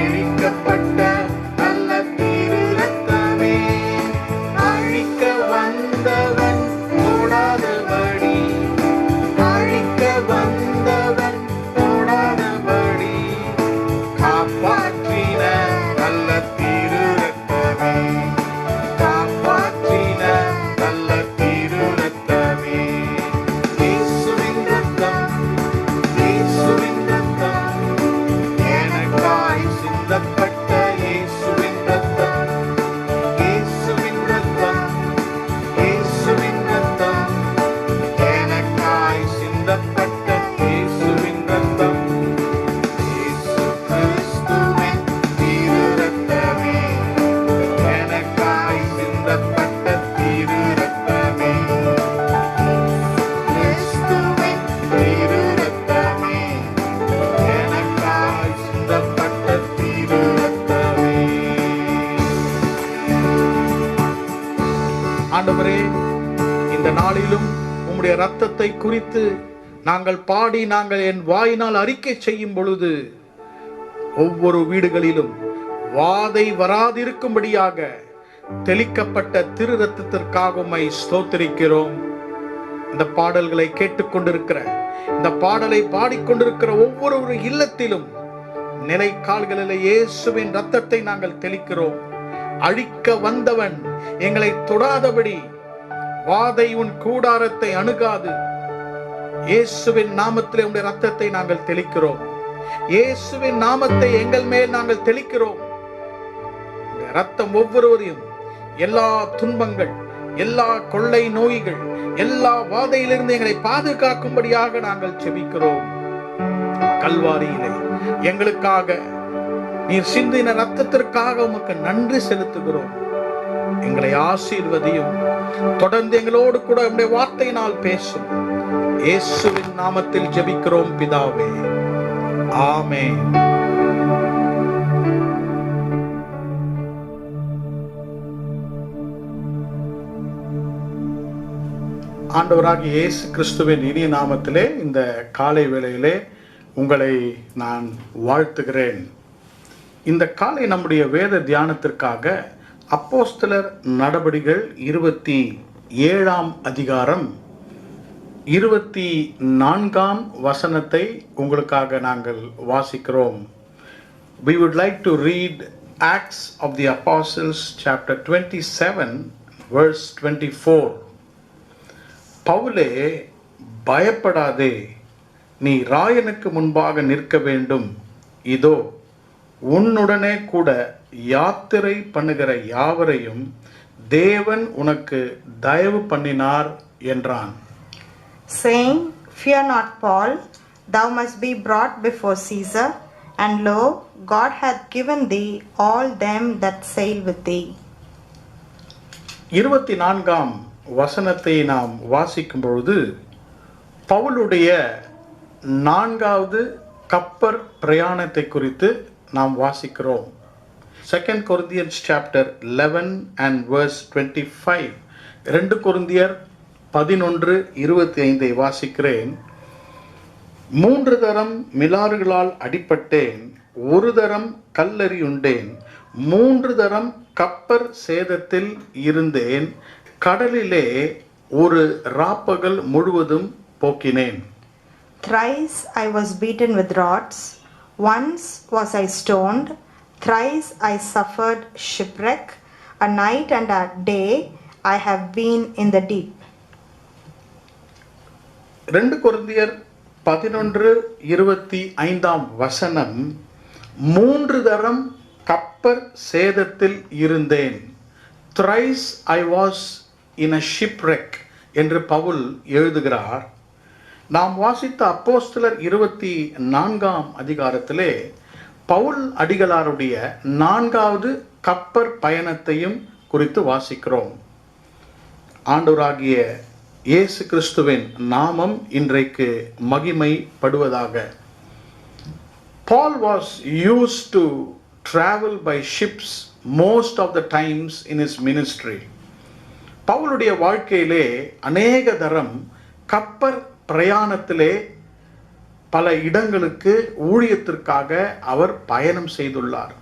தெளிக்கப்பட்ட நல்ல திரு ரத்தமே, அழிக்க வந்தவன் தொடாதபடி, அழிக்க வந்தவன் தொடாதபடி காப்பாற்றின நல்ல திரு ரத்தமே, காப்பாற்றின நல்ல திரு ரத்தமே. இயேசுவின் ரத்தம், இயேசுவின் ரத்தம், எனக்காய் சிந்தப்பட்ட இயேசுவின் ரத்தம், இயேசுவின் ரத்தம், இயேசுவின் ரத்தம், எனக்காய் சிந்தப்பட்ட இயேசுவின் ரத்தம். இயேசு கிறிஸ்துவின் திரு ரத்தமே, எனக்காய் சிந்தப்பட்ட திரு ரத்தமே, கிறிஸ்துவின் திரு ரத்தமே, எனக்காய் சிந்தப்பட்ட திரு ரத்தமே. ஆண்டவரே, இந்த நாளிலும் உம்முடைய இரத்தத்தை குறித்து நாங்கள் பாடி, நாங்கள் என் வாயினால் அறிக்கை செய்யும் பொழுது ஒவ்வொரு வீடுகளிலும் வாதை வராதிருக்கும்படியாக தெளிக்கப்பட்ட திரு ரத்தத்திற்காக உம்மை ஸ்தோத்திரிக்கிறோம். இந்த பாடல்களை கேட்டுக்கொண்டிருக்கிற, இந்த பாடலை பாடிக்கொண்டிருக்கிற ஒவ்வொரு இல்லத்திலும் நிலை கால்களில் இயேசுவின் ரத்தத்தை நாங்கள் தெளிக்கிறோம். அழிக்க வந்தவன் எங்களை தொடாதபடி வாதை உன் கூடாரத்தை அணுகாது. இயேசுவின் நாமத்திலே உடைய ரத்தத்தை நாங்கள் தெளிக்கிறோம். இயேசுவின் நாமத்தை எங்கள் மேல் நாங்கள் தெளிக்கிறோம். இந்த ரத்தம் ஒவ்வொருவரையும் எல்லா துன்பங்கள், எல்லா கொள்ளை நோய்கள், எல்லா வாதையிலிருந்து எங்களை பாதுகாக்கும்படியாக நாங்கள் செபிக்கிறோம். கல்வாரியிலே எங்களுக்காக நீர் சிந்தின ரத்தத்திற்காக உமக்கு நன்றி செலுத்துகிறோம். எங்களை ஆசீர்வதியும். தொடர்ந்து எங்களோடு கூட உம்முடைய வார்த்தையினால் பேசும். இயேசுவின் நாமத்தில் ஜெபிக்கிறோம் பிதாவே, ஆமென். ஆண்டவராகிய இயேசு கிறிஸ்துவின் இனிய நாமத்திலே இந்த காலை வேளையிலே உங்களை நான் வாழ்த்துகிறேன். இந்த காலை நம்முடைய வேத தியானத்திற்காக அப்போஸ்தலர் நடபடிகள் 27 அதிகாரம் 24 வசனத்தை உங்களுக்காக நாங்கள் வாசிக்கிறோம். We would like to read Acts of the Apostles chapter 27 verse 24. பவுலே, பயப்படாதே, நீ ராயனுக்கு முன்பாக நிற்க வேண்டும். இதோ உன்னுடனே கூட யாத்திரை பண்ணுகிற யாவரையும் தேவன் உனக்கு தயவு பண்ணினார் என்றான். Saying, Fear not, Paul, thou must be brought before Caesar, and lo, God hath given thee all them that sail with thee. 24 வசனத்தை நாம் வாசிக்கும் பொழுது பவுலுடைய 4வது கப்பற் பிரயாணத்தை குறித்து நாம் வாசிக்கிறோம். 2 Corinthians chapter 11 and verse 25. 2 கொரிந்தியர் 11:25 வாசிக்கிறேன். 3 தரம் மிலாறுகளால் அடிபட்டேன், 1 தரம் கல்லெறியுண்டேன், 3 தரம் கப்பர் சேதத்தில் இருந்தேன், கடலிலே ஒரு ராப்பகல் முழுவதும் போக்கினேன். Thrice I was beaten with rods, once was I stoned, thrice I suffered shipwreck, a night and a day I have been in the deep. 2 கொரிந்தியர் 11:25 வசனம், 3 தரம் கப்பர் சேதத்தில் இருந்தேன், thrice I was in a shipwreck என்று பவுல் எழுதுகிறார். நாம் வாசித்த அப்போஸ்தலர் 24 அதிகாரத்திலே பவுல் அடிகளாருடைய 4வது கப்பற் பயணத்தையும் குறித்து வாசிக்கிறோம். ஆண்டவராகிய இயேசு கிறிஸ்துவின் நாமம் இன்றைக்கு மகிமைப்படுவதாக. Paul was used to travel by ships most of the times in his ministry. பவுலுடைய வாழ்க்கையிலே அநேக தரம் கப்பற் பிரயாணத்திலே பல இடங்களுக்கு ஊழியத்திற்காக அவர் பயணம் செய்துள்ளார்.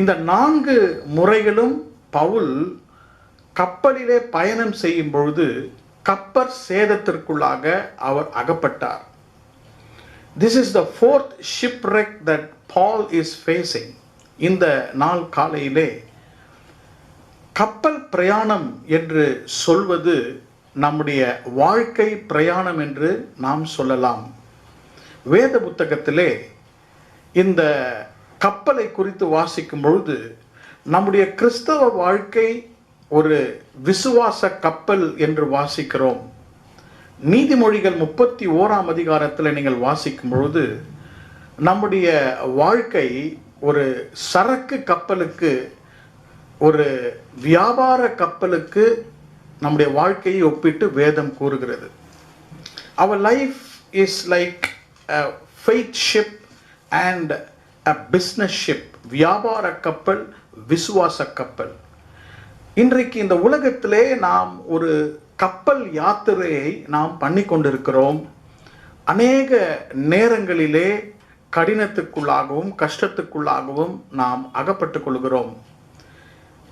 இந்த 4 முறைகளும் பவுல் கப்பலிலே பயணம் செய்யும் பொழுது கப்பல் சேதத்திற்குள்ளாக அவர் அகப்பட்டார். This is the 4th shipwreck that Paul is facing. இந்த நாள் காலையிலே கப்பல் பிரயாணம் என்று சொல்வது நம்முடைய வாழ்க்கை பிரயாணம் என்று நாம் சொல்லலாம். வேத புத்தகத்திலே இந்த கப்பலை குறித்து வாசிக்கும் பொழுது நம்முடைய கிறிஸ்தவ வாழ்க்கை ஒரு விசுவாச கப்பல் என்று வாசிக்கிறோம். நீதிமொழிகள் 31ஆம் அதிகாரத்தில் நீங்கள் வாசிக்கும் பொழுது நம்முடைய வாழ்க்கை ஒரு சரக்கு கப்பலுக்கு, ஒரு வியாபார கப்பலுக்கு நம்முடைய வாழ்க்கையை ஒப்பிட்டு வேதம் கூறுகிறது. Our life is like a faith ship and a business ship. வியாபார கப்பல், விசுவாச கப்பல். இன்றைக்கு இந்த உலகத்திலே நாம் ஒரு கப்பல் யாத்திரையை நாம் பண்ணி கொண்டிருக்கிறோம். அநேக நேரங்களிலே கடினத்துக்குள்ளாகவும் கஷ்டத்துக்குள்ளாகவும் நாம் அகப்பட்டு கொள்கிறோம்.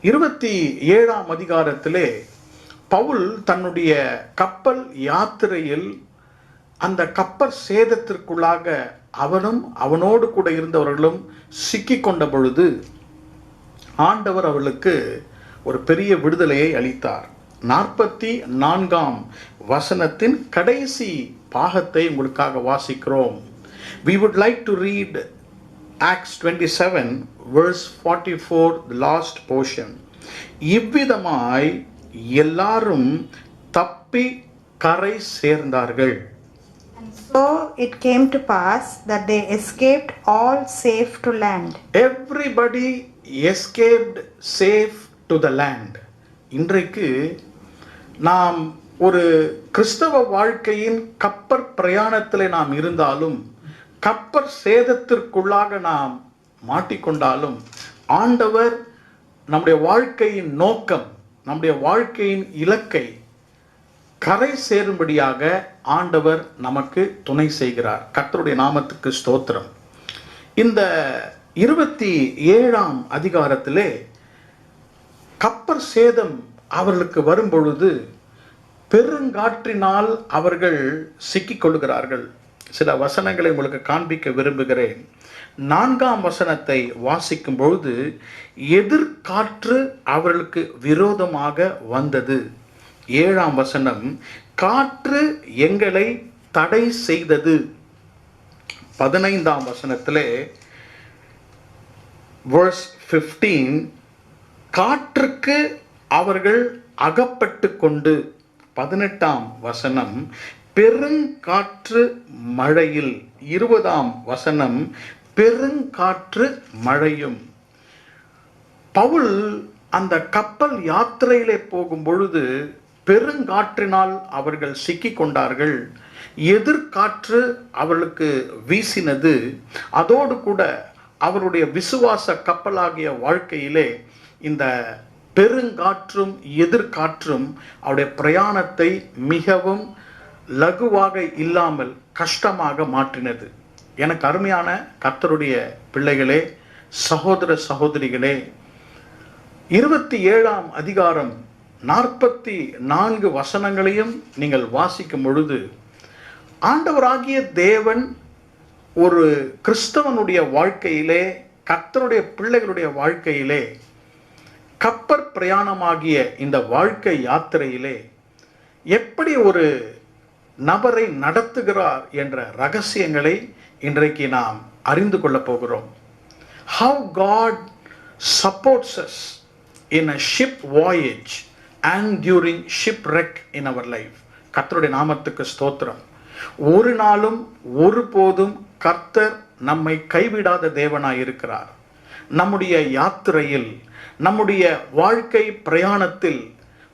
27ஆம் அதிகாரத்திலே பவுல் தன்னுடைய கப்பல் யாத்திரையில் அந்த கப்பல் சேதத்திற்குள்ளாக அவனும் அவனோடு கூட இருந்தவர்களும் சிக்கிக் கொண்ட பொழுது ஆண்டவர் அவர்களுக்கு ஒரு பெரிய விடுதலையை அளித்தார். 44ஆம் வசனத்தின் கடைசி பாகத்தை உங்களுக்காக வாசிக்கிறோம். We would like to read Acts 27 verse 44, the last portion. இவ்விதமாய் எல்லாரும் தப்பி கரை சேர்ந்தார்கள். And so it came to pass that they escaped all safe to land. Everybody escaped safe to the land. இன்றைக்கு நாம் ஒரு கிறிஸ்தவ வாழ்க்கையின் கப்பற் பிரயாணத்தில் நாம் இருந்தாலும், கப்பற் சேதத்திற்குள்ளாக நாம் மாட்டிக்கொண்டாலும், ஆண்டவர் நம்முடைய வாழ்க்கையின் நோக்கம், நம்முடைய வாழ்க்கையின் இலக்கை கரை சேரும்படியாக ஆண்டவர் நமக்கு துணை செய்கிறார். கர்த்தருடைய நாமத்துக்கு ஸ்தோத்திரம். இந்த 27ஆம் அதிகாரத்திலே கப்பற் சேதம் அவர்களுக்கு வரும்பொழுது பெருங்காற்றினால் அவர்கள் சிக்கிக் கொள்கிறார்கள். சில வசனங்களை உங்களுக்கு காண்பிக்க விரும்புகிறேன். 4ஆம் வசனத்தை வாசிக்கும் பொழுது எதிர்காற்று அவர்களுக்கு விரோதமாக வந்தது. 7ஆம் வசனம், காற்று எங்களை தடை செய்தது. 15ஆம் வசனத்திலே verse 15, காற்றுக்கு அவர்கள் அகப்பட்டு கொண்டு. 18ஆம் வசனம், பெருங்காற்று மழையில். 20ஆம் வசனம், பெருங்காற்று மழையும். பவுல் அந்த கப்பல் யாத்திரையிலே போகும் பொழுது பெருங்காற்றினால் அவர்கள் சிக்கிக் கொண்டார்கள். எதிர்காற்று அவர்களுக்கு வீசினது. அதோடு கூட அவருடைய விசுவாச கப்பலாகிய வாழ்க்கையிலே இந்த பெருங்காற்றும் எதிர்காற்றும் அவருடைய பிரயாணத்தை மிகவும் லகுவாக இல்லாமல் கஷ்டமாக மாற்றினது. எனக்கு அருமையான கர்த்தருடைய பிள்ளைகளே, சகோதர சகோதரிகளே, 27ஆம் அதிகாரம் 44 வசனங்களையும் நீங்கள் வாசிக்கும் பொழுது ஆண்டவராகிய தேவன் ஒரு கிறிஸ்தவனுடைய வாழ்க்கையிலே, கர்த்தருடைய பிள்ளைகளுடைய வாழ்க்கையிலே, கப்பற் பிரயாணமாகிய இந்த வாழ்க்கை யாத்திரையிலே எப்படி ஒரு நபரை நடத்துகிறார் என்ற ரகசியங்களை இன்றைக்கு நாம் அறிந்து கொள்ளப் போகிறோம். How God supports us in a ship voyage and during shipwreck in our life. கர்த்தருடைய நாமத்துக்கு ஸ்தோத்திரம். ஒரு நாளும் ஒருபோதும் கர்த்தர் நம்மை கைவிடாத தேவனாய் இருக்கிறார். நம்முடைய யாத்திரையில், நம்முடைய வாழ்க்கை பிரயாணத்தில்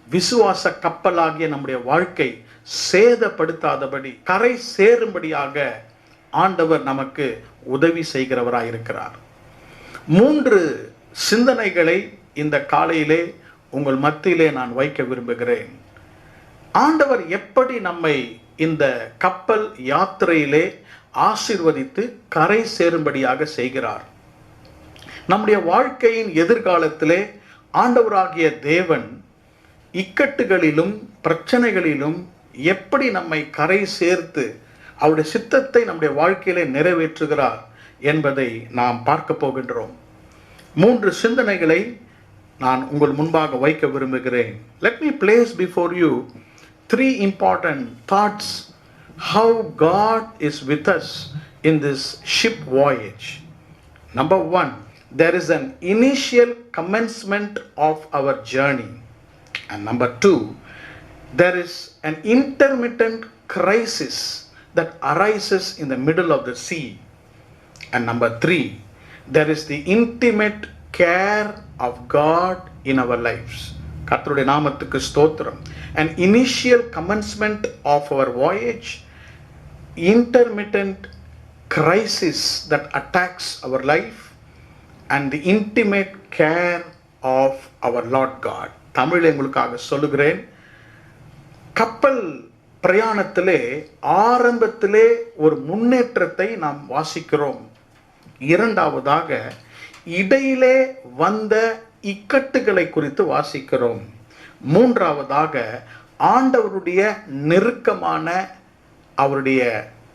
விசுவாச கப்பலாகிய நம்முடைய வாழ்க்கை சேதப்படுத்தாதபடி கரை சேரும்படியாக ஆண்டவர் நமக்கு உதவி செய்கிறவராயிருக்கிறார். 3 சிந்தனைகளை இந்த காலையிலே உங்கள் மத்தியிலே நான் வைக்க விரும்புகிறேன். ஆண்டவர் எப்படி நம்மை இந்த கப்பல் யாத்திரையிலே ஆசீர்வதித்து கரை சேரும்படியாக செய்கிறார். நம்முடைய வாழ்க்கையின் எதிர்காலத்திலே ஆண்டவராகிய தேவன் இக்கட்டுகளிலும் பிரச்சனைகளிலும் எப்படி நம்மை கரை சேர்த்து அவருடைய சித்தத்தை நம்முடைய வாழ்க்கையிலே நிறைவேற்றுகிறார் என்பதை நாம் பார்க்க போகின்றோம். 3 சிந்தனைகளை நான் உங்கள் முன்பாக வைக்க விரும்புகிறேன். Let me place before you 3 important thoughts how God is with us in this ship voyage. Number 1, there is an initial commencement of our journey. And number 2, there is an intermittent crisis that arises in the middle of the sea. And number 3, there is the intimate care of God in our lives. கர்த்தருடைய நாமத்துக்கு ஸ்தோத்திரம். An initial commencement of our voyage, intermittent crisis that attacks our life, and the intimate care of our Lord God. தமிழில் உங்களுக்காக சொல்லுகிறேன். கப்பல் பிரயாணத்திலே ஆரம்பத்திலே ஒரு முன்னேற்றத்தை நாம் வாசிக்கிறோம். இரண்டாவதாக இடையிலே வந்த இக்கட்டுகளை குறித்து வாசிக்கிறோம். மூன்றாவதாக ஆண்டவருடைய நெருக்கமான அவருடைய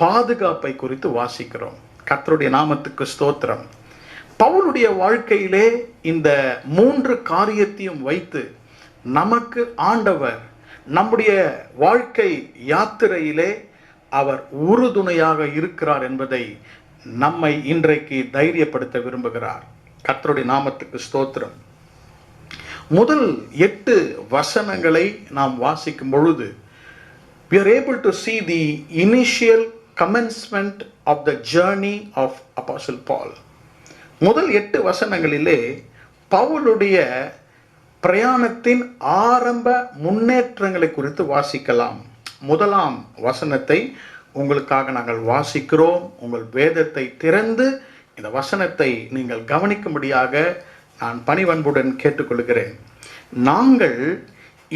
பாதுகாப்பை குறித்து வாசிக்கிறோம். கர்த்தருடைய நாமத்துக்கு ஸ்தோத்திரம். பவுலுடைய வாழ்க்கையிலே இந்த 3 காரியத்தையும் வைத்து நமக்கு ஆண்டவர் நம்முடைய வாழ்க்கை யாத்திரையிலே அவர் உறுதுணையாக இருக்கிறார் என்பதை நம்மை இன்றைக்கு தைரியப்படுத்த விரும்புகிறார். கர்த்தருடைய நாமத்துக்கு ஸ்தோத்திரம். முதல் 8 வசனங்களை நாம் வாசிக்கும் பொழுது we are able to see the initial commencement of the journey of Apostle Paul. முதல் 8 வசனங்களிலே பவுலுடைய பிரயாணத்தின் ஆரம்ப முன்னேற்றங்களை குறித்து வாசிக்கலாம். முதலாம் வசனத்தை உங்களுக்காக நாங்கள் வாசிக்கிறோம். உங்கள் வேதத்தை திறந்து இந்த வசனத்தை நீங்கள் கவனிக்கும்படியாக நான் பணிவன்புடன் கேட்டுக்கொள்கிறேன். நாங்கள்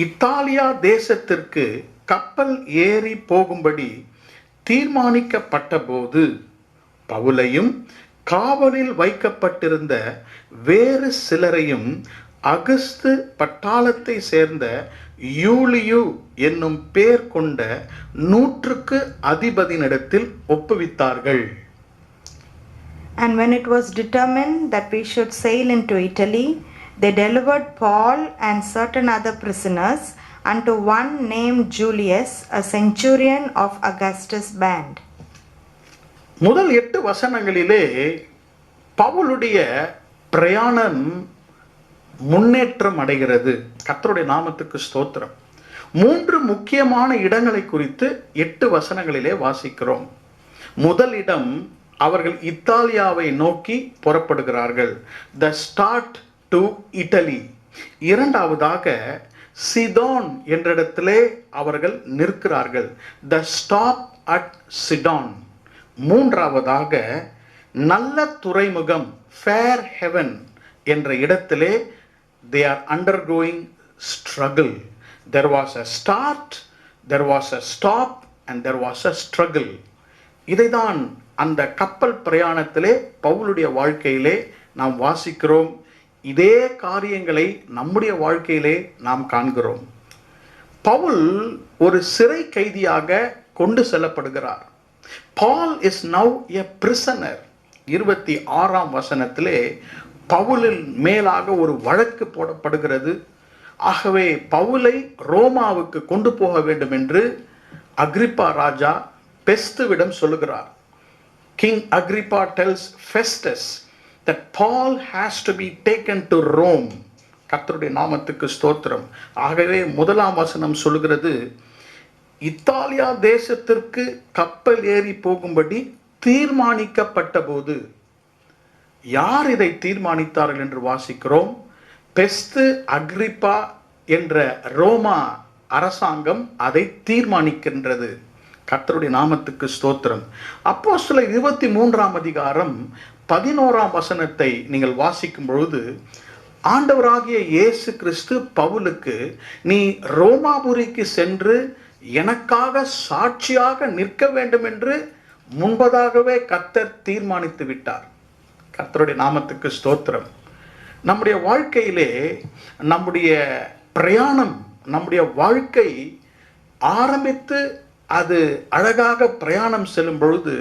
இத்தாலியா தேசத்திற்கு கப்பல் ஏறி போகும்படி தீர்மானிக்கப்பட்ட போது பவுலையும் காவலில் வைக்கப்பட்டிருந்த வேறு சிலரையும் அகஸ்து பட்டாளத்தை சேர்ந்த யூலியு என்னும் பேர் கொண்ட 100க்கு அதிபதியினிடத்தில் ஒப்புவித்தார்கள். And when it was determined that we should sail into Italy, they delivered Paul and certain other prisoners unto one named Julius, a centurion of Augustus' band. முதல் 8 வசனங்களிலே பவுலுடைய பிரயாணம் முன்னேற்றம் அடைகிறது. கர்த்தருடைய நாமத்துக்கு ஸ்தோத்திரம். 3 முக்கியமான இடங்களை குறித்து 8 வசனங்களிலே வாசிக்கிறோம். முதல் இடம், அவர்கள் இத்தாலியாவை நோக்கி புறப்படுகிறார்கள். The start to Italy. இரண்டாவதாக சிடோன் என்ற இடத்திலே அவர்கள் நிற்கிறார்கள். The stop at Sidon. மூன்றாவதாக நல்ல துறைமுகம் Fair Haven என்ற இடத்திலே they are undergoing struggle. There was a start, there was a stop and there was a struggle. இதைதான் அந்த கப்பல் பிரயாணத்திலே பவுலுடைய வாழ்க்கையிலே நாம் வாசிக்கிறோம். இதே காரியங்களை நம்முடைய வாழ்க்கையிலே நாம் காண்கிறோம். பவுல் ஒரு சிறை கைதியாக கொண்டு செல்லப்படுகிறார். Paul is now a prisoner. 26ஆம் வசனத்திலே பவுலின் மேலாக ஒரு வழக்கு போடப்படுகிறது. ஆகவே பவுலை ரோமாவுக்கு கொண்டு போக வேண்டும் என்று அக்ரிப்பா ராஜா பெஸ்துவிடம் சொல்லுகிறார். King Agrippa tells Festus that Paul has to be taken to Rome. கர்த்தருடைய நாமத்துக்கு ஸ்தோத்திரம். ஆகவே முதலாம் வசனம் சொல்லுகிறது, இத்தாலியா தேசத்திற்கு கப்பல் ஏறி போகும்படி தீர்மானிக்கப்பட்ட போது. யார் இதை தீர்மானித்தார்கள் என்று வாசிக்கிறோம். பெஸ்து அக்ரிப்பா என்ற ரோமா அரசாங்கம் அதை தீர்மானிக்கின்றது. கர்த்தருடைய நாமத்துக்கு ஸ்தோத்திரம். அப்போஸ்தலர் 23ஆம் அதிகாரம் 11ஆம் வசனத்தை நீங்கள் வாசிக்கும் பொழுது, ஆண்டவராகிய இயேசு கிறிஸ்து பவுலுக்கு, நீ ரோமாபுரிக்கு சென்று எனக்காக சாட்சியாக நிற்க வேண்டும் என்று முன்பதாகவே கர்த்தர் தீர்மானித்து விட்டார். கர்த்தருடைய நாமத்துக்கு ஸ்தோத்திரம். நம்முடைய வாழ்க்கையிலே நம்முடைய பிரயாணம், நம்முடைய வாழ்க்கை ஆரம்பித்து அது அழகாக பிரயாணம் செல்லும் பொழுது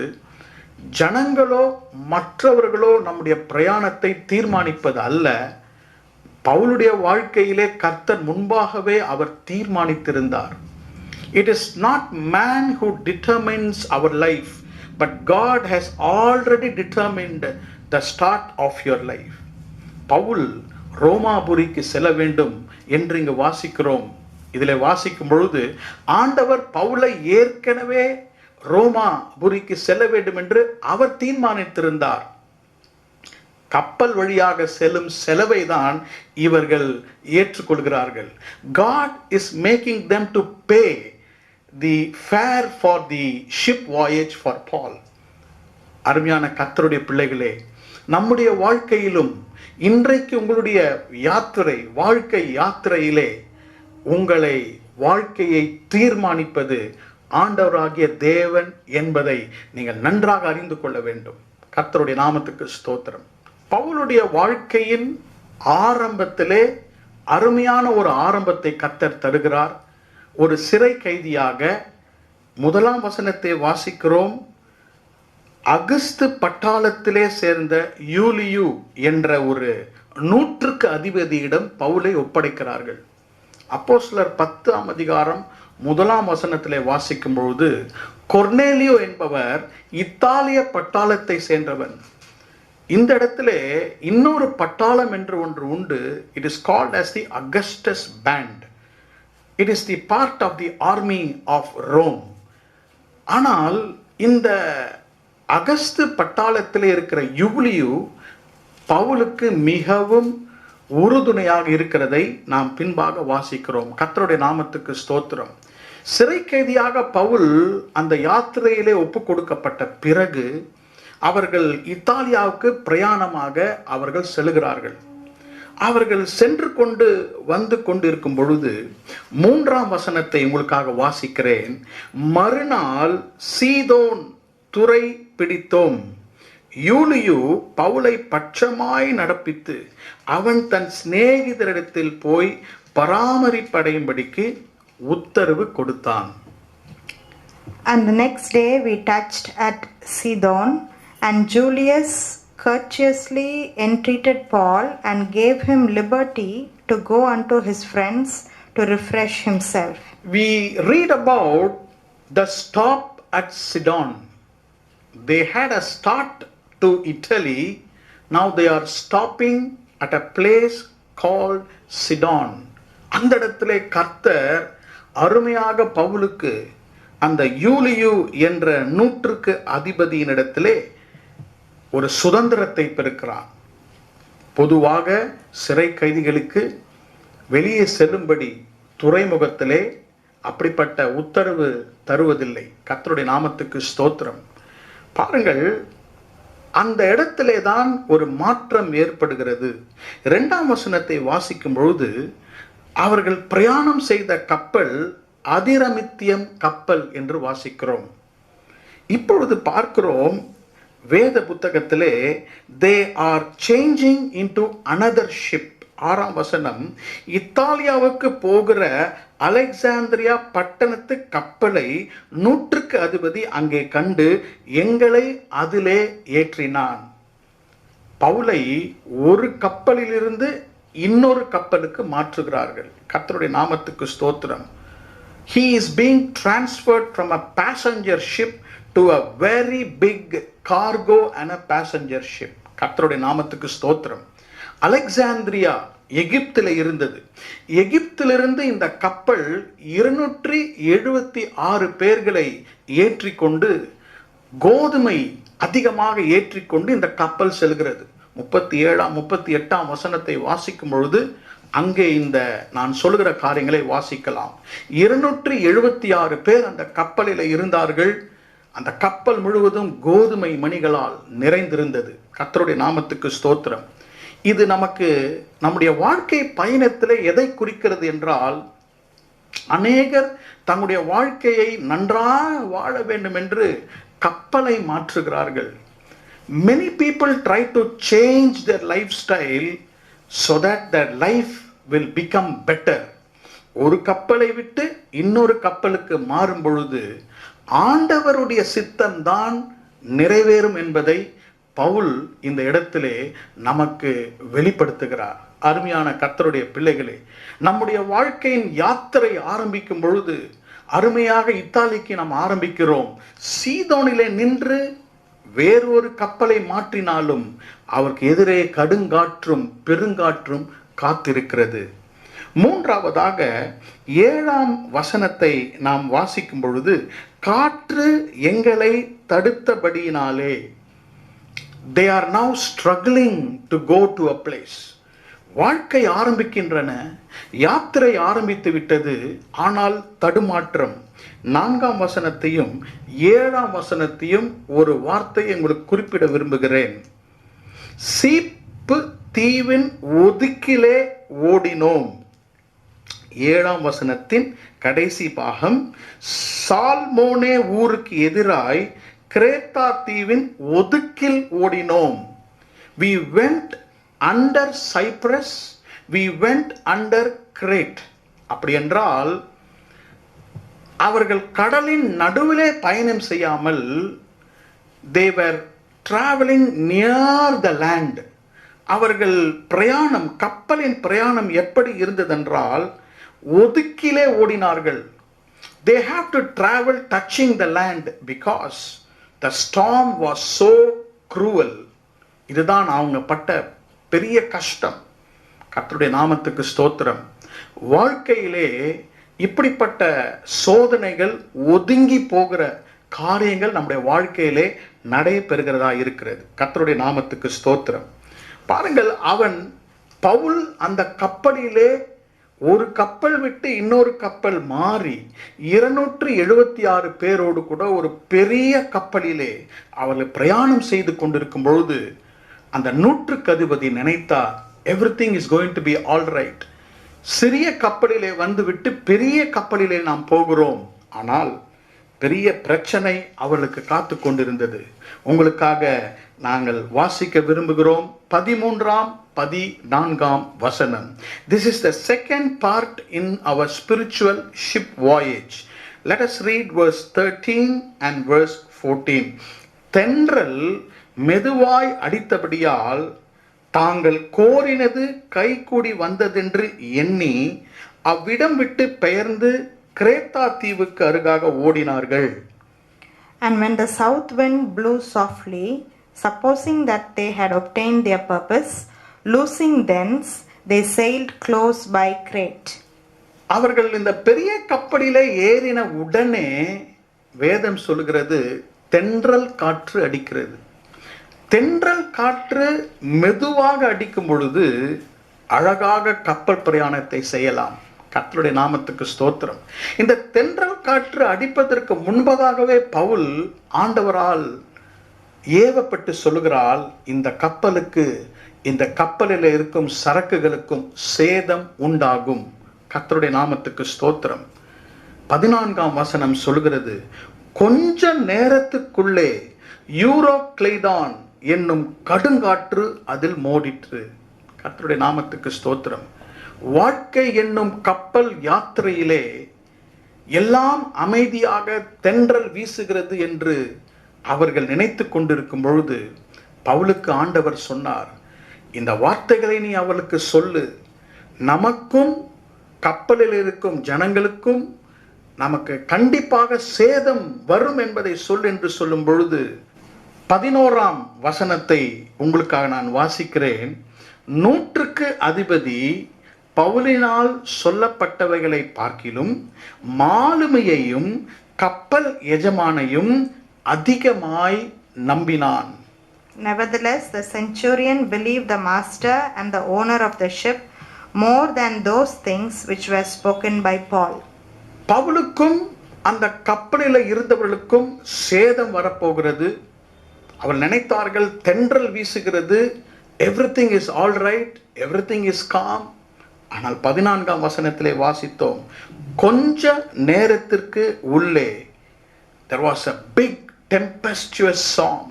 ஜனங்களோ மற்றவர்களோ நம்முடைய பிரயாணத்தை தீர்மானிப்பது அல்ல. பவுலுடைய வாழ்க்கையிலே கர்த்தர் முன்பாகவே அவர் தீர்மானித்திருந்தார். It is not man who determines our life, but God has already determined the start of your life. Pavul ரோமாபுரிக்கு செல்ல வேண்டும் என்று இங்கு வாசிக்கிறோம். இதில் வாசிக்கும் பொழுது ஆண்டவர் பவுலை ஏற்கனவே ரோமாபுரிக்கு செல்ல வேண்டும் என்று அவர் தீர்மானித்திருந்தார். கப்பல் வழியாக செல்லும் செலவை தான் இவர்கள் ஏற்றுக்கொள்கிறார்கள். God is making them to pay the fare for the ship voyage for Paul. அருமையான கர்த்தருடைய பிள்ளைகளே, நம்முடைய வாழ்க்கையிலும் இன்றைக்கு உங்களுடைய வாழ்க்கை யாத்திரையிலே உங்களை வாழ்க்கையை தீர்மானிப்பது ஆண்டவராகிய தேவன் என்பதை நீங்கள் நன்றாக அறிந்து கொள்ள வேண்டும். கர்த்தருடைய நாமத்துக்கு ஸ்தோத்திரம். பவுலுடைய வாழ்க்கையின் ஆரம்பத்திலே அருமையான ஒரு ஆரம்பத்தை கர்த்தர் தருகிறார். ஒரு சிறை கைதியாக 1ஆம் வசனத்தை வாசிக்கிறோம். அகஸ்து பட்டாளத்திலே சேர்ந்த யூலியு என்ற ஒரு 100க்கு அதிபதியிடம் பவுலை ஒப்படைக்கிறார்கள். அப்போஸ்தலர் 10ஆம் அதிகாரம் 1ஆம் வசனத்திலே வாசிக்கும் பொழுது கொர்னேலியோ என்பவர் இத்தாலிய பட்டாளத்தை சேர்ந்தவன். இந்த இடத்திலே இன்னொரு பட்டாளம் என்று ஒன்று உண்டு. It is called as the Augustus band. It is the part of the army of Rome. ஆனால் இந்த அகஸ்து பட்டாளத்திலே இருக்கிற யூலியு பவுலுக்கு மிகவும் உறுதுணையாக இருக்கிறதை நாம் பின்பாக வாசிக்கிறோம். கர்த்தருடைய நாமத்துக்கு ஸ்தோத்திரம். சிறை கைதியாக பவுல் அந்த யாத்திரையிலே ஒப்பு கொடுக்கப்பட்ட பிறகு அவர்கள் இத்தாலியாவுக்கு பிரயாணமாக அவர்கள் செல்கிறார்கள். அவர்கள் சென்று கொண்டு வந்து கொண்டிருக்கும் பொழுது 3ஆம் வசனத்தை உங்களுக்காக வாசிக்கிறேன். மறுநாள் சீதோன் துறை பிடித்தோம். யூலியு பவுலை பட்சமாய் நடப்பித்து அவன் தன் சிநேகிதரிடத்தில் போய் பராமரிப்படையும்படிக்கு உத்தரவு கொடுத்தான். And the next day we touched at Sidon, and Julius courteously entreated Paul and gave him liberty to go unto his friends to refresh himself. We read about the stop at Sidon. They had a start to Italy. Now they are stopping at a place called Sidon. அந்த இடத்திலே கர்த்தர் அருமையாக பவுலுக்கு அந்த யூலியு என்ற 100க்கு அதிபதியினிடத்திலே ஒரு சுதந்திரத்தை பெறுகிறான். பொதுவாக சிறை கைதிகளுக்கு வெளியே செல்லும்படி துறைமுகத்திலே அப்படிப்பட்ட உத்தரவு தருவதில்லை. கர்த்தருடைய நாமத்துக்கு ஸ்தோத்திரம். பாருங்கள், அந்த இடத்திலே தான் ஒரு மாற்றம் ஏற்படுகிறது. 2ஆம் வசனத்தை வாசிக்கும் பொழுது அவர்கள் பிரயாணம் செய்த கப்பல் அதிரமித்தியம் கப்பல் என்று வாசிக்கிறோம். இப்பொழுது பார்க்கிறோம் வேத புத்தகத்திலே they are changing into another ship. 6ஆம் வசனம், இத்தாலியாவுக்கு போகிற அலெக்சாந்திரியா பட்டணத்து கப்பலை 100க்கு அதிபதி அங்கே கண்டு எங்களை அதிலே ஏற்றினான். பவுலை ஒரு கப்பலிலிருந்து இன்னொரு கப்பலுக்கு மாற்றுகிறார்கள். கர்த்தருடைய நாமத்துக்கு ஸ்தோத்திரம். He is being transferred from a passenger ship to a very big cargo and a passenger ship. கர்த்தருடைய நாமத்துக்கு ஸ்தோத்திரம். அலெக்சாந்திரியா எகிப்தில் இருந்தது. எகிப்திலிருந்து இந்த கப்பல் 276 பேர்களை ஏற்றிக்கொண்டு கோதுமை அதிகமாக ஏற்றிக்கொண்டு இந்த கப்பல் செல்கிறது. 38ஆம் வசனத்தை வாசிக்கும் பொழுது அங்கே இந்த நான் சொல்லுகிற காரியங்களை வாசிக்கலாம். 276 பேர் அந்த கப்பலில் இருந்தார்கள். அந்த கப்பல் முழுவதும் கோதுமை மணிகளால் நிறைந்திருந்தது. கர்த்தருடைய நாமத்துக்கு ஸ்தோத்திரம். இது நமக்கு நம்முடைய வாழ்க்கை பயணத்தில் எதை குறிக்கிறது என்றால், அநேகர் தங்களுடைய வாழ்க்கையை நன்றாக வாழ வேண்டும் என்று கப்பலை மாற்றுகிறார்கள். Many people try to change their lifestyle so that their life will become better. ஒரு கப்பலை விட்டு இன்னொரு கப்பலுக்கு மாறும் பொழுது ஆண்டவருடைய சித்தம்தான் நிறைவேறும் என்பதை பவுல் இந்த இடத்திலே நமக்கு வெளிப்படுத்துகிறார். அருமையான கர்த்தருடைய பிள்ளைகளே, நம்முடைய வாழ்க்கையின் யாத்திரை ஆரம்பிக்கும் பொழுது அருமையாக இத்தாலிக்கு நாம் ஆரம்பிக்கிறோம். சீதோனிலே நின்று வேறொரு கப்பலை மாற்றினாலும் அவருக்கு எதிரே கடுங்காற்றும் பெருங்காற்றும் காத்திருக்கிறது. மூன்றாவதாக 7ஆம் வசனத்தை நாம் வாசிக்கும் பொழுது, காற்று எங்களை தடுத்தபடியினாலே they are now struggling to go to a place. வாழ்க்கை ஆரம்பிக்கின்றன, யாத்திரை ஆரம்பித்து விட்டது, ஆனால் தடுமாற்றம். 4ஆம் வசனத்தையும் 7ஆம் வசனத்தையும் ஒரு வார்த்தை உங்களுக்கு குறிப்பிட விரும்புகிறேன். சீப்பு தீவின் ஒதுக்கிலே ஓடினோம். 7ஆம் வசனத்தின் கடைசி பாகம், சால்மோனே ஊருக்கு எதிராய் கிரேத்தா தீவின் ஒதுக்கில் ஓடினோம். We went under Cyprus, we went under Crete. அப்படி என்றால் அவர்கள் கடலின் நடுவிலே பயணம் செய்யாமல் they were traveling near the land. அவர்கள் பிரயாணம், கப்பலின் பிரயாணம் எப்படி இருந்ததென்றால் ஒதுக்கிலே ஓடினார்கள். They have to travel touching the land because the storm was so cruel. இதுதான் அவங்க பட்ட பெரிய கஷ்டம். கர்த்தருடைய நாமத்துக்கு ஸ்தோத்திரம். வாழ்க்கையிலே இப்படிப்பட்ட சோதனைகள், ஒதுங்கி போகிற காரியங்கள் நம்முடைய வாழ்க்கையிலே நடைபெறுகிறதா இருக்கிறது. கர்த்தருடைய நாமத்துக்கு ஸ்தோத்திரம். பாருங்கள், பவுல் அந்த கப்பலிலே ஒரு கப்பல் விட்டு இன்னொரு கப்பல் மாறி 276 பேரோடு கூட ஒரு பெரிய கப்பலிலே அவர்கள் பிரயாணம் செய்து கொண்டிருக்கும் பொழுது அந்த நூற்றுக்கு அதிபதி நினைத்தார், everything is going to be all right. சிறிய கப்பலிலே வந்துவிட்டு பெரிய கப்பலிலே நாம் போகிறோம். ஆனால் பெரிய பிரச்சனை அவர்களுக்கு காத்து கொண்டிருந்தது. உங்களுக்காக நாங்கள் வாசிக்க விரும்புகிறோம் 13ஆம் 14ஆம் வசனம். This is the second part in our spiritual ship voyage. Let us read verse 13 and verse 14. தென்றல் மெதுவாய் அடித்தபடியால் தாங்கள் கோரினது கைகூடி வந்ததென்று எண்ணி அவ்விடம் விட்டு பெயர்ந்து கிரேத்தா தீவுக்கு அருகாக ஓடினார்கள். And when the south wind blew softly, supposing that they had obtained their purpose, loosing thence, they sailed close by Crete. அவர்கள் இந்த பெரிய கப்பலிலே ஏறின உடனே வேதம் சொல்கிறது, தென்றல் காற்று அடிக்கிறது. தென்றல் காற்று மெதுவாக அடிக்கும் பொழுது அழகாக கப்பல் பிரயாணத்தை செய்யலாம். கர்த்தருடைய நாமத்துக்கு ஸ்தோத்திரம். இந்த தென்றல் காற்று அடிப்பதற்கு முன்பதாகவே பவுல் ஆண்டவரால் ஏவப்பட்டு சொல்லுகிறாள், இந்த கப்பலுக்கு, இந்த கப்பலில் இருக்கும் சரக்குகளுக்கும் சேதம் உண்டாகும். கர்த்தருடைய நாமத்துக்கு ஸ்தோத்திரம். 14ஆம் வசனம் சொல்கிறது, கொஞ்ச நேரத்துக்குள்ளே யூரோக்ளைடான் என்னும் கடுங்காற்று அதில் மோதிற்று. கர்த்தருடைய நாமத்துக்கு ஸ்தோத்திரம். வாழ்க்கை என்னும் கப்பல் யாத்திரையிலே எல்லாம் அமைதியாக தென்றல் வீசுகிறது என்று அவர்கள் நினைத்து கொண்டிருக்கும் பொழுது பவுலுக்கு ஆண்டவர் சொன்னார், இந்த வார்த்தைகளை நீ அவளுக்கு சொல்லு, நமக்கும் கப்பலில் இருக்கும் ஜனங்களுக்கும் நமக்கு கண்டிப்பாக சேதம் வரும் என்பதை சொல் என்று சொல்லும் பொழுது 11ஆம் வசனத்தை உங்களுக்காக நான் வாசிக்கிறேன். நூற்றுக்கு அதிபதி பவுலினால் சொல்லப்பட்டவைகளை பார்க்கிலும் மாலுமையையும் கப்பல் எஜமானையும் அதிகமாய் நம்பினான். Nevertheless, the centurion believed the master and the owner of the ship more than those things which were spoken by Paul. பவுலுக்கும் அந்த கப்பலில் இருந்தவர்களுக்கும் சேதம் வரப்போகிறது. அவர்கள் நினைத்தார்கள், தென்றல் வீசுகிறது, everything is all right, everything is calm, ஆனால் 14ஆம் வசனத்திலே வாசித்தோம், கொஞ்ச நேரத்திற்கு உள்ளே there was a big tempestuous storm.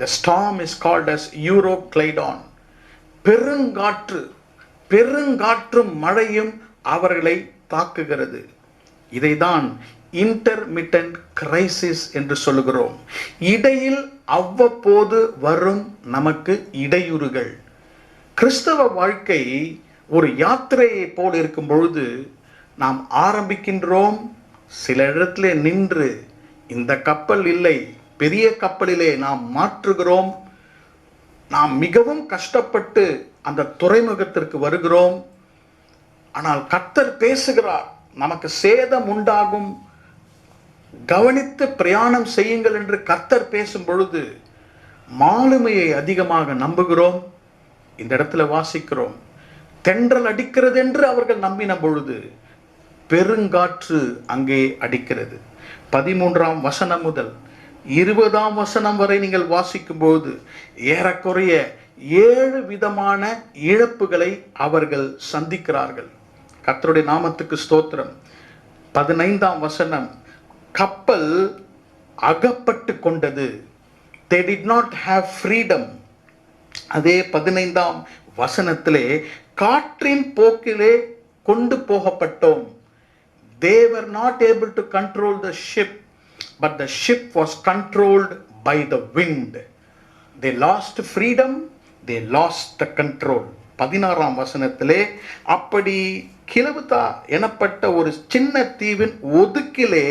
The storm is called as Euroclydon. பெருங்காற்றும் மழையும் அவர்களை தாக்குகிறது. இதைதான் இன்டர்மிட்டன்ட் கிரைசிஸ் என்று சொல்லுகிறோம். இடையில் அவ்வப்போது வரும் நமக்கு இடையூறுகள். கிறிஸ்தவ வாழ்க்கை ஒரு யாத்திரையை போல் இருக்கும் பொழுது நாம் ஆரம்பிக்கின்றோம், சில இடத்திலே நின்று இந்த கப்பல் இல்லை, பெரிய கப்பலிலே நாம் மாற்றுகிறோம், நாம் மிகவும் கஷ்டப்பட்டு அந்த துறைமுகத்திற்கு வருகிறோம். ஆனால் கர்த்தர் பேசுகிறார், நமக்கு சேதம் உண்டாகும், கவனித்து பிரயாணம் செய்யுங்கள் என்று கர்த்தர் பேசும் பொழுது மாலுமையை அதிகமாக நம்புகிறோம். இந்த இடத்துல வாசிக்கிறோம், தென்றல் அடிக்கிறது என்று அவர்கள் நம்பின பொழுது பெருங்காற்று அங்கே அடிக்கிறது. 13ஆம் வசனம் முதல் 20ஆம் வசனம் வரை நீங்கள் வாசிக்கும் போது ஏறக்குறைய 7 விதமான இழப்புகளை அவர்கள் சந்திக்கிறார்கள். கர்த்தருடைய நாமத்துக்கு ஸ்தோத்திரம். 15ஆம் வசனம், கப்பல் அகப்பட்டு கொண்டது. They did not have freedom. அதே 15ஆம் வசனத்திலே காற்றின் போக்கிலே கொண்டு போகப்பட்டோம். They were not able to control the ship, but the ship was controlled by the wind. They lost freedom, they lost the control. 16ஆம் வசனத்திலே, அப்படி கிலவுதா எனப்பட்ட ஒரு சின்ன தீவின் ஒதுக்கிலே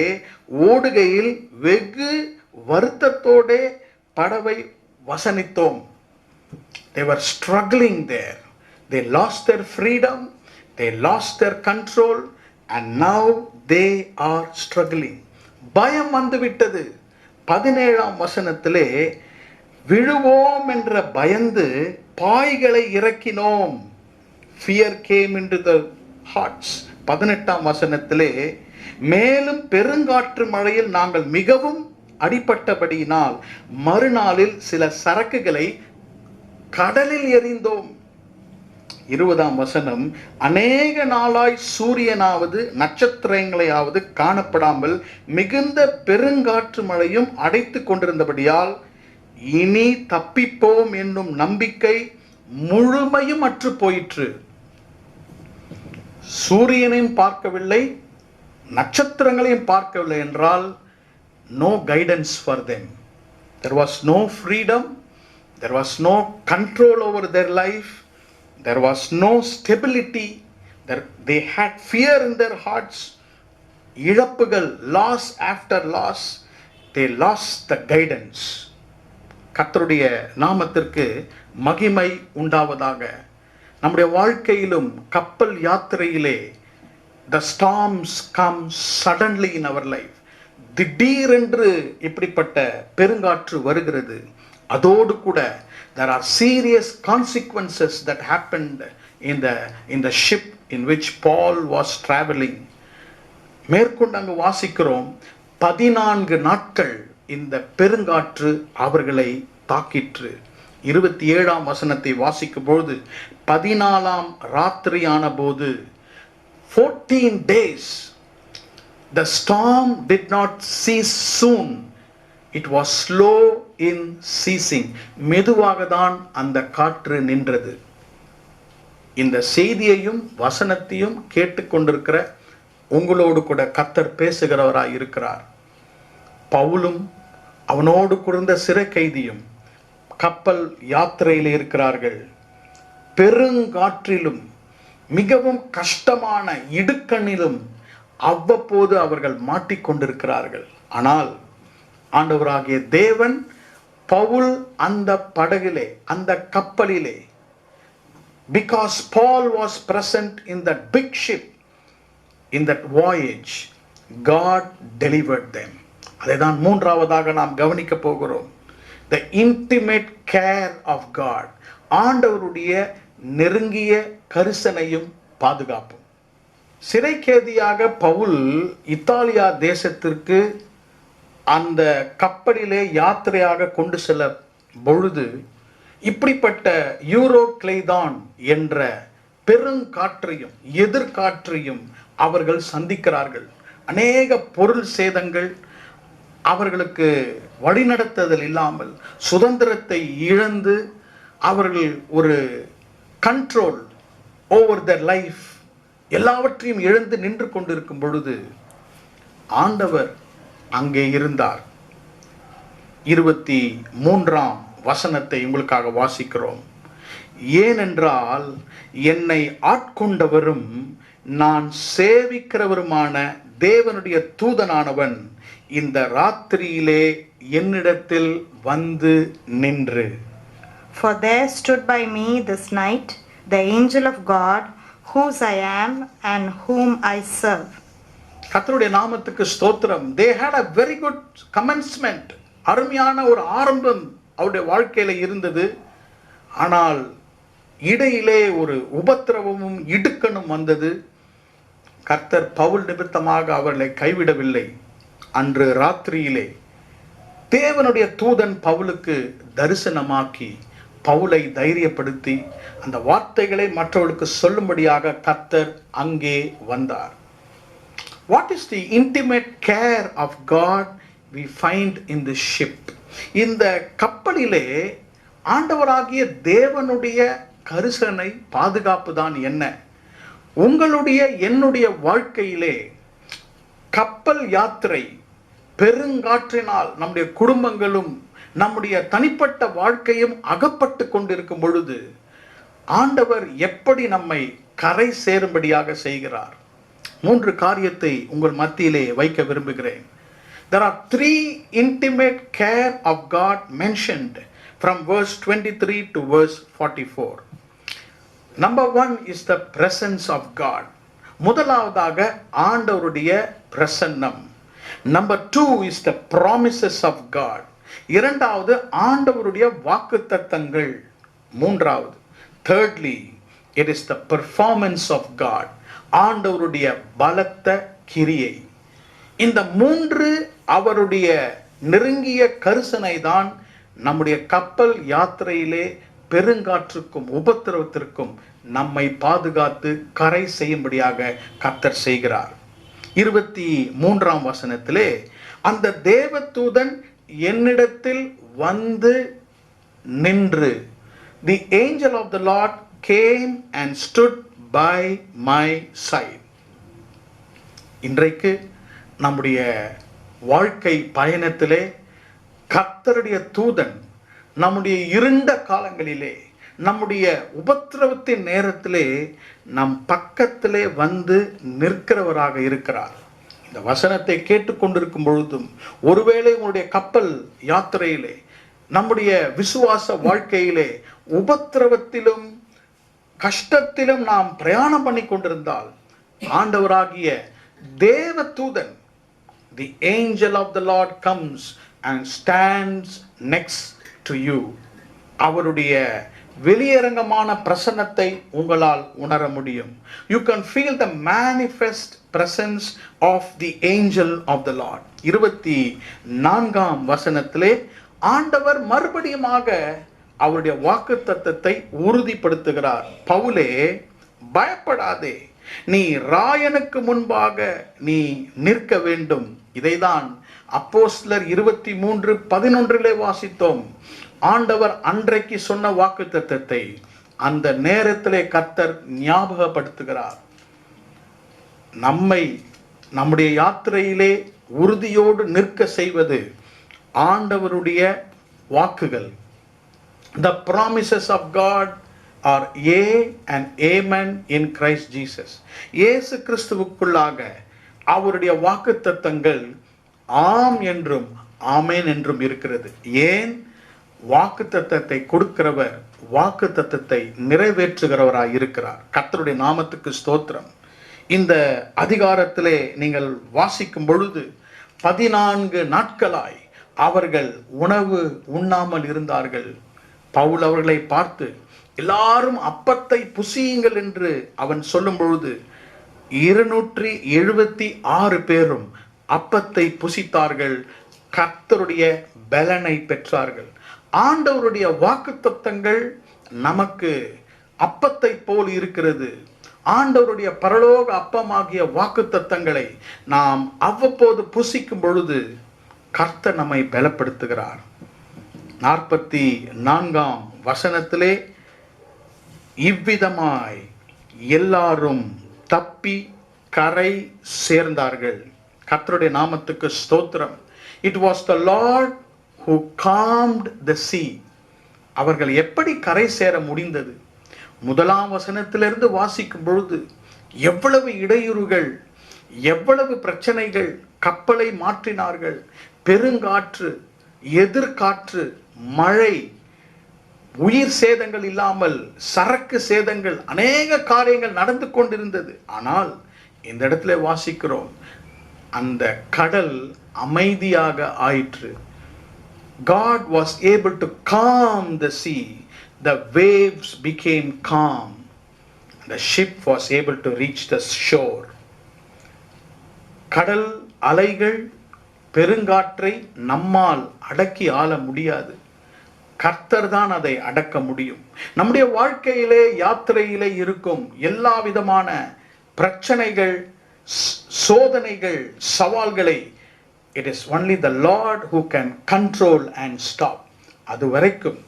ஓடுகையில் வெகு வருத்தத்தோடே படவை வசனித்தோம். They were struggling there. They lost their freedom, they lost their control, and now they are struggling. பயம் வந்துவிட்டது. 17ஆம் வசனத்திலே, விழுவோம் என்ற பயந்து பாய்களை இறக்கினோம். Fear came into the hearts. 18ஆம் வசனத்திலே, மேலும் பெருங்காற்று மழையில் நாங்கள் மிகவும் அடிபட்டபடியினால் மறுநாளில் சில சரக்குகளை கடலில் எறிந்தோம். 20ஆம் வசனம், அநேக நாளாய் சூரியனாவது நட்சத்திரங்களையாவது காணப்படாமல் மிகுந்த பெருங்காற்று மழையும் அடைத்து கொண்டிருந்தபடியால் இனி தப்பிப்போம் என்னும் நம்பிக்கை முழுமையும் அற்று போயிற்று. சூரியனையும் பார்க்கவில்லை, நட்சத்திரங்களையும் பார்க்கவில்லை என்றால் no guidance for them. There was no freedom, there was no control over their life, there was no stability, they had fear in their hearts. இழப்புகள், loss after loss, they lost the guidance. கர்த்தருடைய நாமத்திற்கு மகிமை உண்டாவதாக. நம்முடைய வாழ்க்கையிலும் கப்பல் யாத்திரையிலே the storms come suddenly in our life. திடீரென்று இப்படிப்பட்ட பெருங்காற்று வருகிறது. அதோடு கூட there are serious consequences that happened in the ship in which Paul was traveling. மேற்கொண்டு அங்கு வாசிக்கிறோம், 14 நாட்கள் இந்த பெருங்காற்று அவர்களை தாக்கிற்று. 27ஆம் வசனத்தை வாசிக்கும் பொழுது 14ஆம் ராத்திரியான போது 14 days the storm did not cease soon. It was slow in ceasing. மெதுவாக தான் அந்த காற்று நின்றது. இந்த செய்தியையும் வசனத்தையும் கேட்டுக்கொண்டிருக்கிற உங்களோடு கூட கர்த்தர் பேசுகிறவராய் இருக்கிறார். பவுலும் அவனோடு குறைந்த சிறை கைதியும் கப்பல் யாத்திரையில் இருக்கிறார்கள். பெருங்காற்றிலும் மிகவும் கஷ்டமான இடுக்கண்ணிலும் அவ்வப்போது அவர்கள் மாட்டிக்கொண்டிருக்கிறார்கள். ஆனால் ஆண்டவராகிய தேவன் பவுல் அந்த படகிலே, அந்த கப்பலிலே, because Paul was present in that big ship, in that voyage, God delivered them. அதைதான் மூன்றாவதாக நாம் கவனிக்க போகிறோம். The intimate care of God. ஆண்டவருடைய நெருங்கிய கரிசனையும் பாதுகாப்பும். சிறைக்கேதியாக பவுல் இத்தாலியா தேசத்திற்கு அந்த கப்பலிலே யாத்திரையாக கொண்டு செல்ல பொழுது இப்படிப்பட்ட யூரோக்ளைதான் என்ற பெருங்காற்றையும் எதிர்காற்றையும் அவர்கள் சந்திக்கிறார்கள். அநேக பொருள் சேதங்கள், அவர்களுக்கு வழிநடத்துதல் இல்லாமல் சுதந்திரத்தை இழந்து அவர்கள் ஒரு கண்ட்ரோல் ஓவர் their லைஃப் எல்லாவற்றையும் இழந்து நின்று கொண்டிருக்கும் பொழுது ஆண்டவர் அங்கே இருந்தார். 23ஆம் வசனத்தை உங்களுக்காக வாசிக்கிறோம். ஏனென்றால் என்னை ஆட்கொண்டவரும் நான் சேவிக்கிறவருமான தேவனுடைய தூதனானவன் இந்த ராத்திரியிலே என்னிடத்தில் வந்து நின்று. For there stood by me this night the angel of God, whose I am and whom I serve. கர்த்தருடைய நாமத்துக்கு ஸ்தோத்திரம். They had a very good commencement. அருமையான ஒரு ஆரம்பம் அவருடைய வாழ்க்கையில இருந்தது. ஆனால் இடையிலே ஒரு உபத்திரவமும் இடுக்கணும் வந்தது. கர்த்தர் பவுல் நிமித்தமாக அவர்களை கைவிடவில்லை. அன்று ராத்திரியிலே தேவனுடைய தூதன் பவுலுக்கு தரிசனமாக்கி பவுலை தைரியப்படுத்தி அந்த வார்த்தைகளை மற்றவர்களுக்கு சொல்லும்படியாக கர்த்தர் அங்கே வந்தார். What is the intimate care of God we find in the ship? இந்த கப்பலிலே ஆண்டவராகிய தேவனுடைய கரிசனை பாதுகாப்பு தான் என்ன? உங்களுடைய என்னுடைய வாழ்க்கையிலே கப்பல் யாத்திரை பெருங்காற்றினால் நம்முடைய குடும்பங்களும் நம்முடைய தனிப்பட்ட வாழ்க்கையும் அகப்பட்டு கொண்டிருக்கும் பொழுது ஆண்டவர் எப்படி நம்மை கரை சேரும்படியாக செய்கிறார்? 3 காரியத்தை உங்கள் மத்தியிலே வைக்க விரும்புகிறேன். There are 3 intimate care of God mentioned from verse 23 to verse 44. Number 1 is the presence of God. முதலாவதாக ஆண்டவருடைய பிரசன்னம். Number 2 is the promises of God. இரண்டாவது ஆண்டவருடைய வாக்குத்தத்தங்கள். மூன்றாவது, thirdly, it is the performance of God. ஆண்டவருடைய பலத்த கிரியை. இந்த 3 அவருடைய நெருங்கிய கரிசனை தான் நம்முடைய கப்பல் யாத்திரையிலே பெருங்காற்றுக்கும் உபத்திரவத்திற்கும் நம்மை பாதுகாத்து கரை செய்யும்படியாக கர்த்தர் செய்கிறார். 23ஆம் வசனத்திலே அந்த தேவதூதன் என்னிடத்தில் வந்து நின்று, the angel of the Lord came and stood by my side. இன்றைக்கு நம்முடைய வாழ்க்கை பயணத்திலே கர்த்தருடைய தூதன் நம்முடைய இருண்ட காலங்களிலே, நம்முடைய உபத்திரவத்தின் நேரத்திலே நம் பக்கத்திலே வந்து நிற்கிறவராக இருக்கிறார். இந்த வசனத்தை கேட்டுக்கொண்டிருக்கும் பொழுதும், ஒருவேளை உங்களுடைய கப்பல் யாத்திரையிலே, நம்முடைய விசுவாச வாழ்க்கையிலே உபத்திரவத்திலும் கஷ்டத்திலும் நாம் பிரயாணம் பண்ணி கொண்டிருந்தால், ஆண்டவராகிய தேவ தூதன், the angel of the Lord comes and stands next to you. அவருடைய வெளியரங்கமான பிரசன்னத்தை உங்களால் உணர முடியும். You can feel the manifest presence of the angel of the Lord. 24ஆம் வசனத்திலே ஆண்டவர் மறுபடியுமாக அவருடைய வாக்குத்தத்தத்தை உறுதிப்படுத்துகிறார். பவுலே, பயப்படாதே, நீ ராயனுக்கு முன்பாக நீ நிற்க வேண்டும். இதைதான் அப்போஸ்தலர் 23:11 வாசித்தோம். ஆண்டவர் அன்றைக்கு சொன்ன வாக்குத்தத்தத்தை அந்த நேரத்திலே கர்த்தர் ஞாபகப்படுத்துகிறார். நம்மை நம்முடைய யாத்திரையிலே உறுதியோடு நிற்க செய்வது ஆண்டவருடைய வாக்குகள். The promises of God are yea and amen in Christ Jesus. இயேசு கிறிஸ்துவுக்குள்ளாக அவருடைய வாக்குத்தத்தங்கள் ஆம் என்றும் ஆமென் என்றும் இருக்கிறது. ஏன்? வாக்குத்தத்தத்தை கொடுக்கிறவர் வாக்குத்தத்தத்தை நிறைவேற்றுகிறவராய் இருக்கிறார். கர்த்தருடைய நாமத்துக்கு ஸ்தோத்திரம். இந்த அதிகாரத்திலே நீங்கள் வாசிக்கும் பொழுது 14 நாட்களாய் அவர்கள் உணவு உண்ணாமல் இருந்தார்கள். பவுல் அவர்களை பார்த்து எல்லாரும் அப்பத்தை புசியுங்கள் என்று அவன் சொல்லும் பொழுது 276 பேரும் அப்பத்தை புசித்தார்கள். கர்த்தருடைய பலனை பெற்றார்கள். ஆண்டவருடைய வாக்குத்தத்தங்கள் நமக்கு அப்பத்தை போல் இருக்கிறது. ஆண்டவருடைய பரலோக அப்பமாகிய வாக்குத்தத்தங்களை நாம் அவ்வப்போது புசிக்கும் பொழுது கர்த்தர் நம்மை பலப்படுத்துகிறார். 44ஆம் வசனத்திலே இவ்விதமாய் எல்லாரும் தப்பி கரை சேர்ந்தார்கள். கர்த்தருடைய நாமத்துக்கு ஸ்தோத்திரம். It was the Lord who calmed the sea. அவர்கள் எப்படி கரை சேர முடிந்தது? முதலாம் வசனத்திலிருந்து வாசிக்கும் பொழுது எவ்வளவு இடையூறுகள், எவ்வளவு பிரச்சனைகள். கப்பலை மாற்றினார்கள். பெருங்காற்று, எதிர்காற்று, மழை, உயிர் சேதங்கள் இல்லாமல் சரக்கு சேதங்கள், அநேக காரியங்கள் நடந்து கொண்டிருந்தது. ஆனால் இந்த இடத்துல வாசிக்கிறோம், அந்த கடல் அமைதியாக ஆயிற்று. God was able to calm the sea. The waves became calm. The ship was able to reach the shore. கடல் அலைகள், பெருங்காற்றை நம்மால் அடக்கி ஆள முடியாது. கர்த்தர் தான் அதை அடக்க முடியும். நம்முடைய வாழ்க்கையிலே, யாத்திரையிலே இருக்கும் எல்லா விதமான பிரச்சனைகள், சோதனைகள், சவால்களை it is only the Lord who can control and stop. அது வரைக்கும்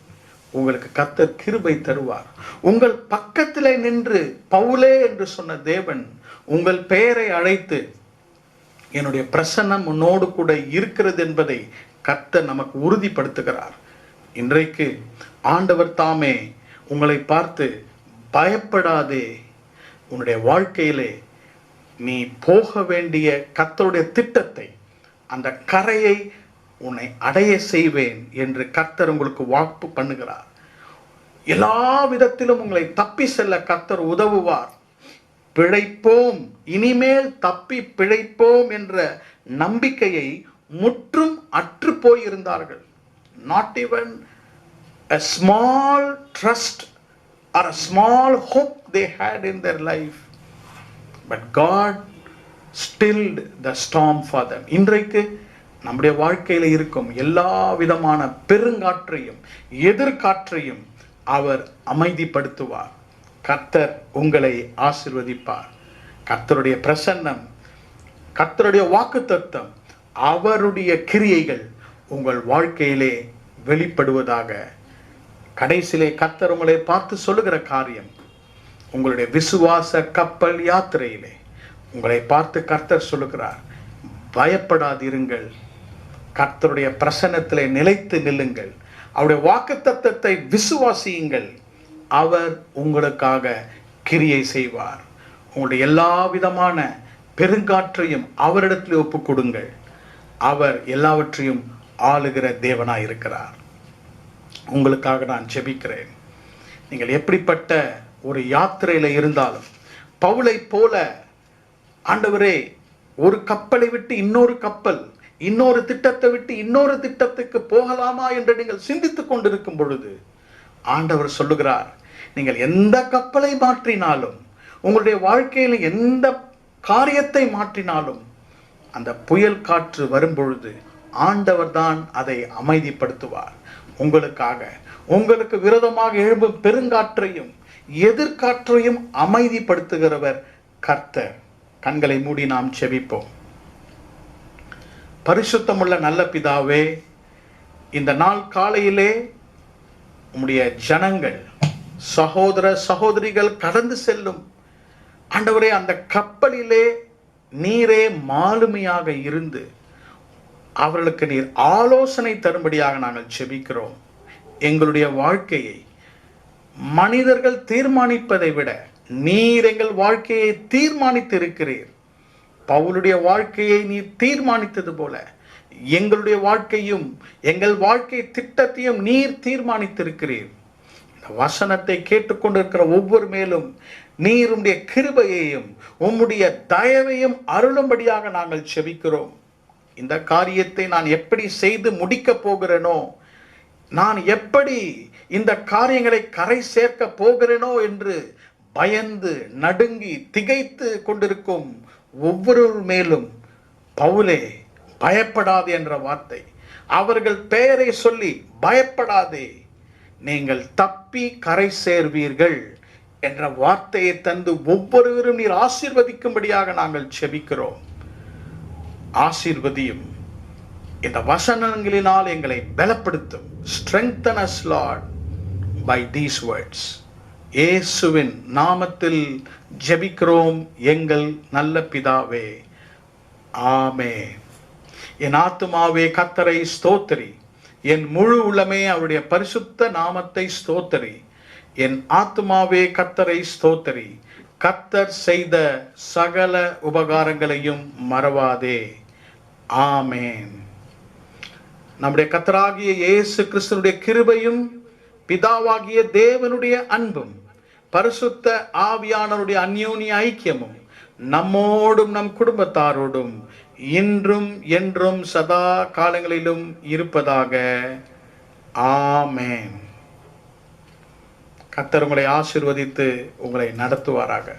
உங்களுக்கு கர்த்தர் கிருபை தருவார். உங்கள் பக்கத்திலே நின்று பவுலே என்று சொன்ன தேவன் உங்கள் பெயரை அழைத்து என்னுடைய பிரசன்னம் உன்னோடு கூட இருக்கிறது என்பதை கர்த்தர் நமக்கு உறுதிப்படுத்துகிறார். இன்றைக்கு ஆண்டவர் தாமே உங்களை பார்த்து பயப்படாதே, உன்னுடைய வாழ்க்கையிலே நீ போக வேண்டிய கர்த்தருடைய திட்டத்தை, அந்த கரையை உன்னை அடைய செய்வேன் என்று கர்த்தர் உங்களுக்கு வாக்கு பண்ணுகிறார். எல்லா விதத்திலும் உங்களை தப்பி செல்ல கர்த்தர் உதவுவார். பிழைப்போம், இனிமேல் தப்பி பிழைப்போம் என்ற நம்பிக்கையை முற்றும் அற்று போயிருந்தார்கள். Not even a small trust or a small hope they had in their life. But God stilled the storm for them. இன்றைக்கு நம்முடைய வாழ்க்கையில் இருக்கும் எல்லா விதமான பெருங்காற்றையும் எதிர்காற்றையும் அவர் அமைதிப்படுத்துவார். கர்த்தர் உங்களை ஆசீர்வதிப்பார். கர்த்தருடைய பிரசன்னம், கர்த்தருடைய வாக்குத்தத்தம், அவருடைய கிரியைகள் உங்கள் வாழ்க்கையிலே வெளிப்படுவதாக. கடைசியிலே கர்த்தர் உங்களை பார்த்து சொல்லுகிற காரியம், உங்களுடைய விசுவாச கப்பல் யாத்திரையிலே உங்களை பார்த்து கர்த்தர் சொல்லுகிறார், பயப்படாதிருங்கள், கர்த்தருடைய பிரசன்னத்திலே நிலைத்து நில்லுங்கள், அவருடைய வாக்குத்தத்தத்தை விசுவாசியுங்கள், அவர் உங்களுக்காக கிரியை செய்வார். உங்களுடைய எல்லா விதமான பெருங்காற்றையும் அவரிடத்தில் ஒப்பு கொடுங்கள். அவர் எல்லாவற்றையும் ஆளுகிற தேவனாய் இருக்கிறார். உங்களுக்காக நான் ஜெபிக்கிறேன். நீங்கள் எப்படிப்பட்ட ஒரு யாத்திரையில இருந்தாலும், பவுலை போல ஆண்டவரே, ஒரு கப்பலை விட்டு இன்னொரு கப்பல், இன்னொரு திட்டத்தை விட்டு இன்னொரு திட்டத்துக்கு போகலாமா என்று நீங்கள் சிந்தித்துக் கொண்டிருக்கும் பொழுது ஆண்டவர் சொல்லுகிறார், நீங்கள் எந்த கப்பலை மாற்றினாலும், உங்களுடைய வாழ்க்கையில் எந்த காரியத்தை மாற்றினாலும், அந்த புயல் காற்று வரும்பொழுது ஆண்டவர் தான் அதை அமைதிப்படுத்துவார். உங்களுக்காக, உங்களுக்கு விரோதமாக எழும்பும் பெருங்காற்றையும் எதிர்காற்றையும் அமைதிப்படுத்துகிறவர் கர்த்தர். கண்களை மூடி நாம் செபிப்போம். பரிசுத்தமுள்ள நல்ல பிதாவே, இந்த நாள் காலையிலே உம்முடைய ஜனங்கள், சகோதர சகோதரிகள் கடந்து செல்லும் ஆண்டவரே, அந்த கப்பலிலே நீரே மாலுமியாக இருந்து அவர்களுக்கு நீர் ஆலோசனை தரும்படியாக நாங்கள் செபிக்கிறோம். எங்களுடைய வாழ்க்கையை மனிதர்கள் தீர்மானிப்பதை விட நீர் எங்கள் வாழ்க்கையை தீர்மானித்து இருக்கிறீர். பவுலுடைய வாழ்க்கையை நீர் தீர்மானித்தது போல எங்களுடைய வாழ்க்கையும், எங்கள் வாழ்க்கை திட்டத்தையும் நீர் தீர்மானித்திருக்கிறீர். இந்த வசனத்தை கேட்டுக்கொண்டிருக்கிற ஒவ்வொரு மேலும் நீர் உம்முடைய கிருபையையும் உம்முடைய தயவையும் அருளும்படியாக நாங்கள் செபிக்கிறோம். இந்த காரியத்தை நான் எப்படி செய்து முடிக்க போகிறேனோ, நான் எப்படி இந்த காரியங்களை கரை சேர்க்க போகிறேனோ என்று பயந்து நடுங்கி திகைத்து கொண்டிருக்கும் ஒவ்வொரு மேலும் பவுலே பயப்படாதே என்ற வார்த்தை, அவர்கள் பெயரை சொல்லி பயப்படாதே, நீங்கள் தப்பி கரை சேர்வீர்கள் என்ற வார்த்தையை தந்து ஒவ்வொருவரும் நீர் ஆசீர்வதிக்கும்படியாக நாங்கள் செபிக்கிறோம். ஆசீர்வதியும். இந்த வசனங்களினால் எங்களை பலப்படுத்தும். Strengthen us, Lord, by these words. இயேசுவின் நாமத்தில் ஜெபிக்கிறோம் எங்கள் நல்ல பிதாவே. ஆமென். என் ஆத்துமாவே கர்த்தரை ஸ்தோத்திரி, என் முழு உள்ளமே அவருடைய பரிசுத்த நாமத்தை ஸ்தோத்திரி. என் ஆத்துமாவே கர்த்தரை ஸ்தோத்திரி, கர்த்தர் செய்த சகல உபகாரங்களையும் மறவாதே. ஆமென். நம்முடைய கர்த்தராகிய இயேசு கிறிஸ்துவினுடைய கிருபையும் பிதாவாகிய தேவனுடைய அன்பும் பரிசுத்த ஆவியானவருடைய அந்யோன்ய ஐக்கியமும் நம்மோடும் நம் குடும்பத்தாரோடும் இன்றும் என்றும் சதா காலங்களிலும் இருப்பதாக. ஆமென். கர்த்தர் உங்களை ஆசீர்வதித்து உங்களை நடத்துவாராக.